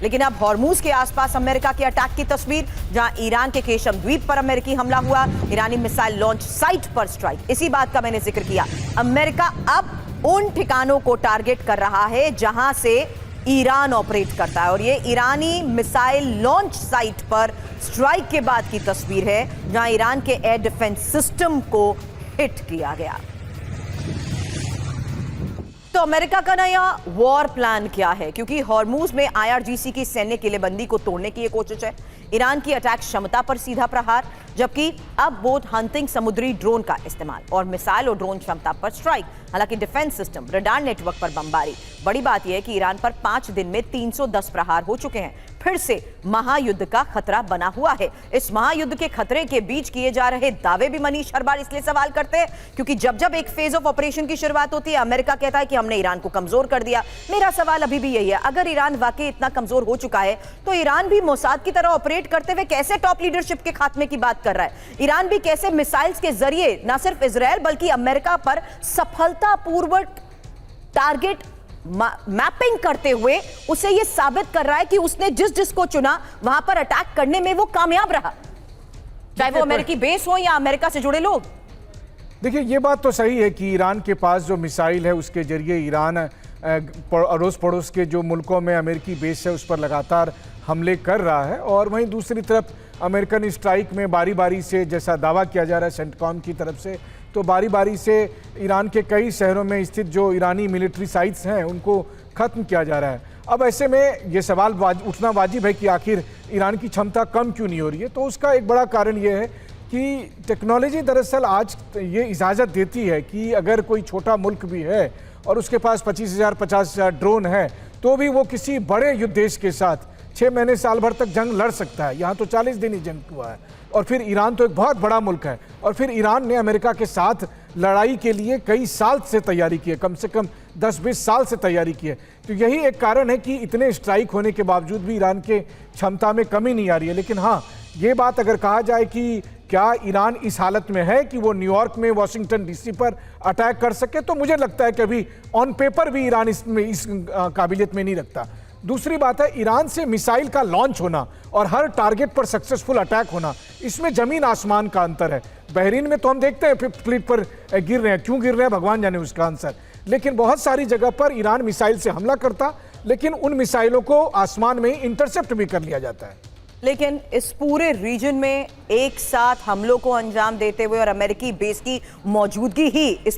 लेकिन अब हॉर्मूज के आसपास अमेरिका के अटैक की तस्वीर, जहां ईरान के केशम द्वीप पर अमेरिकी हमला हुआ, ईरानी मिसाइल लॉन्च साइट पर स्ट्राइक। इसी बात का मैंने जिक्र किया। अमेरिका अब उन ठिकानों को टारगेट कर रहा है जहां से ईरान ऑपरेट करता है, और ये ईरानी मिसाइल लॉन्च साइट पर स्ट्राइक के बाद की तस्वीर है, जहां ईरान के एयर डिफेंस सिस्टम को हिट किया गया। तो अमेरिका का नया वॉर प्लान क्या है? क्योंकि हॉर्मूज में आईआरजीसी की सैन्य किलेबंदी को तोड़ने की यह कोशिश है, ईरान की अटैक क्षमता पर सीधा प्रहार, जबकि अब बोट हंटिंग समुद्री ड्रोन का इस्तेमाल और मिसाइल और ड्रोन क्षमता पर स्ट्राइक। हालांकि डिफेंस सिस्टम, रडार नेटवर्क पर बमबारी। बड़ी बात यह है कि ईरान पर 5 दिन में 310 प्रहार हो चुके हैं। फिर से महायुद्ध का खतरा बना हुआ है। इस महायुद्ध के खतरे के बीच किए जा रहे दावे भी मनीष हर बार इसलिए सवाल करते हैं क्योंकि जब जब एक फेज ऑफ ऑपरेशन की शुरुआत होती है, अमेरिका कहता है कि हमने ईरान को कमजोर कर दिया। मेरा सवाल अभी भी यही है, अगर ईरान वाकई इतना कमजोर हो चुका है तो ईरान भी मोसाद की तरह ऑपरेट करते हुए कैसे टॉप लीडरशिप के खात्मे की बात कर रहा है? ईरान भी कैसे मिसाइल्स के जरिए न सिर्फ इजराइल बल्कि अमेरिका पर सफलतापूर्वक टारगेट मैपिंग करते हुए उसे यह साबित कर रहा है कि उसने जिस जिसको चुना वहां पर अटैक करने में वो कामयाब रहा, चाहे वो अमेरिकी बेस हो या अमेरिका से जुड़े लोग। देखिए, ये बात तो सही है कि ईरान के पास जो मिसाइल है उसके जरिए ईरान अड़ोस पड़ोस के जो मुल्कों में अमेरिकी बेस है उस पर लगातार हमले कर रहा है, और वहीं दूसरी तरफ अमेरिकन स्ट्राइक में बारी बारी से, जैसा दावा किया जा रहा है सेंटकॉम की तरफ से, तो बारी बारी से ईरान के कई शहरों में स्थित जो ईरानी मिलिट्री साइट्स हैं उनको ख़त्म किया जा रहा है। अब ऐसे में ये सवाल उठना वाजिब है कि आखिर ईरान की क्षमता कम क्यों नहीं हो रही है। तो उसका एक बड़ा कारण ये है कि टेक्नोलॉजी दरअसल आज ये इजाज़त देती है कि अगर कोई छोटा मुल्क भी है और उसके पास 25,000 50,000 ड्रोन है तो भी वो किसी बड़े युद्ध देश के साथ 6 महीने साल भर तक जंग लड़ सकता है। यहाँ तो 40 दिन ही जंग हुआ है, और फिर ईरान तो एक बहुत बड़ा मुल्क है, और फिर ईरान ने अमेरिका के साथ लड़ाई के लिए कई साल से तैयारी की है, कम से कम 10-20 साल से तैयारी की है। तो यही एक कारण है कि इतने स्ट्राइक होने के बावजूद भी ईरान के क्षमता में कमी नहीं आ रही है। लेकिन हाँ, ये बात अगर कहा जाए कि क्या ईरान इस हालत में है कि वो न्यूयॉर्क में वाशिंगटन डीसी पर अटैक कर सके, तो मुझे लगता है कि अभी ऑन पेपर भी ईरान इस काबिलियत में नहीं रखता। दूसरी बात है, ईरान से मिसाइल का लॉन्च होना और हर टारगेट पर सक्सेसफुल अटैक होना, इसमें जमीन आसमान का अंतर है। बहरीन में तो हम देखते हैं फ्लीट पर गिर रहे हैं, क्यों गिर रहे हैं भगवान जाने उसका आंसर। लेकिन बहुत सारी जगह पर ईरान मिसाइल से हमला करता, लेकिन उन मिसाइलों को आसमान में इंटरसेप्ट भी कर लिया जाता है। लेकिन इस पूरे रीजन में एक साथ हमलों को अंजाम देते हुए और अमेरिकी बेस की मौजूदगी ही इस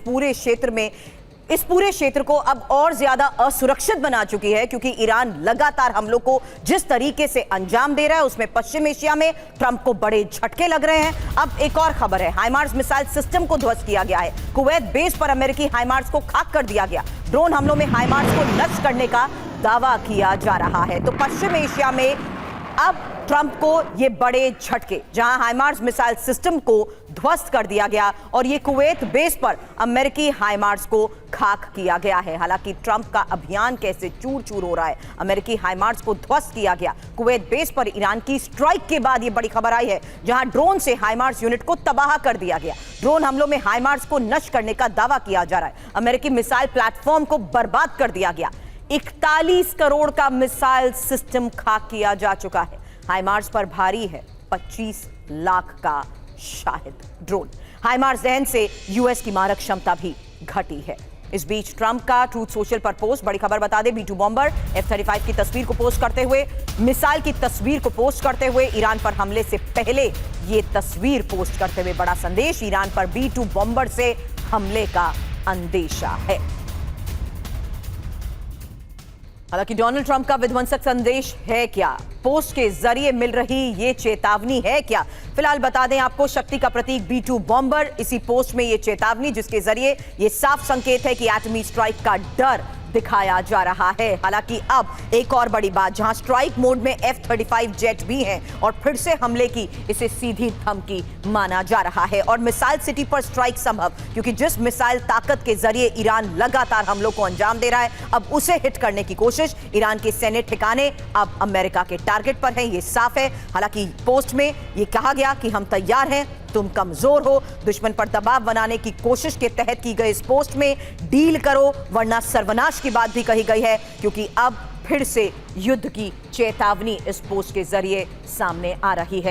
पूरे क्षेत्र को अब और ज्यादा असुरक्षित बना चुकी है, क्योंकि ईरान लगातार हमलों को जिस तरीके से अंजाम दे रहा है उसमें पश्चिम एशिया में ट्रंप को बड़े झटके लग रहे हैं। अब एक और खबर है, हाइमार्स मिसाइल सिस्टम को ध्वस्त किया गया है। कुवैत बेस पर अमेरिकी हाइमार्स को खाक कर दिया गया। ड्रोन हमलों में हाइमार्स को नष्ट करने का दावा किया जा रहा है। तो पश्चिम एशिया में अब ट्रंप को ये बड़े झटके, जहां हाइमार्स मिसाइल सिस्टम को ध्वस्त कर दिया गया और ये कुवैत बेस पर अमेरिकी हाइमार्स को खाक किया गया है। हालांकि ट्रंप का अभियान कैसे चूर चूर हो रहा है, अमेरिकी हाइमार्स को ध्वस्त किया गया। कुवैत बेस पर ईरान की स्ट्राइक के बाद ये बड़ी खबर आई है, जहां ड्रोन से हाइमार्स यूनिट को तबाह कर दिया गया। ड्रोन हमलों में हाइमार्स को नष्ट करने का दावा किया जा रहा है। अमेरिकी मिसाइल प्लेटफॉर्म को बर्बाद कर दिया गया। 41 करोड़ का मिसाइल सिस्टम खाक किया जा चुका है। हाइमार्स पर भारी है 25 लाख का शाहिद ड्रोन। हाइमार्स दहन से यूएस की मारक क्षमता भी घटी है। इस बीच ट्रंप का ट्रूथ सोशल पर पोस्ट, बड़ी खबर बता दे, B-2 बॉम्बर F-35 की तस्वीर को पोस्ट करते हुए, मिसाइल की तस्वीर को पोस्ट करते हुए, ईरान पर हमले से पहले ये तस्वीर पोस्ट करते हुए बड़ा संदेश, ईरान पर B-2 बॉम्बर से हमले का अंदेशा है। हालांकि डोनाल्ड ट्रंप का विध्वंसक संदेश है क्या, पोस्ट के जरिए मिल रही ये चेतावनी है क्या? फिलहाल बता दें आपको, शक्ति का प्रतीक B-2 बॉम्बर, इसी पोस्ट में ये चेतावनी, जिसके जरिए ये साफ संकेत है कि एटमी स्ट्राइक का डर दिखाया जा रहा है। हालांकि अब एक और बड़ी बात, जहां स्ट्राइक मोड में F-35 जेट भी हैं और फिर से हमले की इसे सीधी धमकी माना जा रहा है। और मिसाइल सिटी पर स्ट्राइक संभव, क्योंकि जिस मिसाइल ताकत के जरिए ईरान लगातार हमलों को अंजाम दे रहा है, अब उसे हिट करने की कोशिश। ईरान के सैन्य ठिकाने अब अमेरिका के टारगेट पर हैं, ये साफ है। हालांकि पोस्ट में ये कहा गया कि हम तैयार हैं, तुम कमजोर हो। दुश्मन पर दबाव बनाने की कोशिश के तहत की गई इस पोस्ट में डील करो वरना सर्वनाश की बात भी कही गई है, क्योंकि अब फिर से युद्ध की चेतावनी इस पोस्ट के जरिए सामने आ रही है।